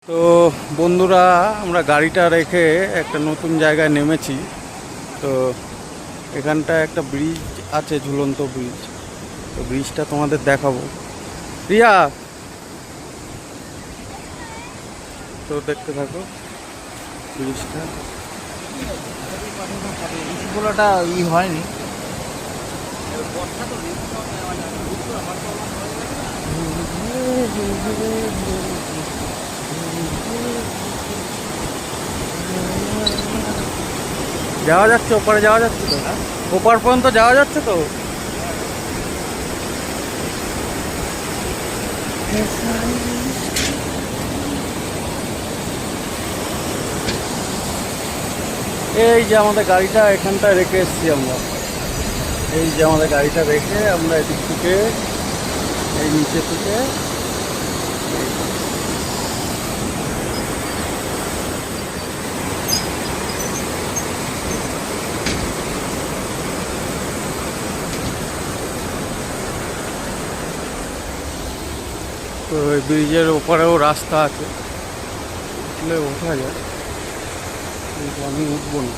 তো বন্ধুরা, আমরা গাড়িটা রেখে একটা নতুন জায়গায় নেমেছি। তো এখানটা একটা ব্রিজ আছে, ঝুলন্ত ব্রিজ। তো ব্রিজটা তোমাদের দেখাবো। রিয়া, তো দেখতে থাকো ব্রিজটা। বলাটা হয়নি। যাওয়া যাচ্ছে, ওপারে যাওয়া যাচ্ছে তো? ওপার পর্যন্ত যাওয়া যাচ্ছে তো? এই যে আমাদের গাড়িটা এখানটায় রেখে এসেছি আমরা। এই যে আমাদের গাড়িটা রেখে আমরা এদিক থেকে, এই নিচে থেকে তো ওই ব্রিজের ওপারেও রাস্তা আছে, উঠলে ওঠা যায়, কিন্তু আমি উঠবো না।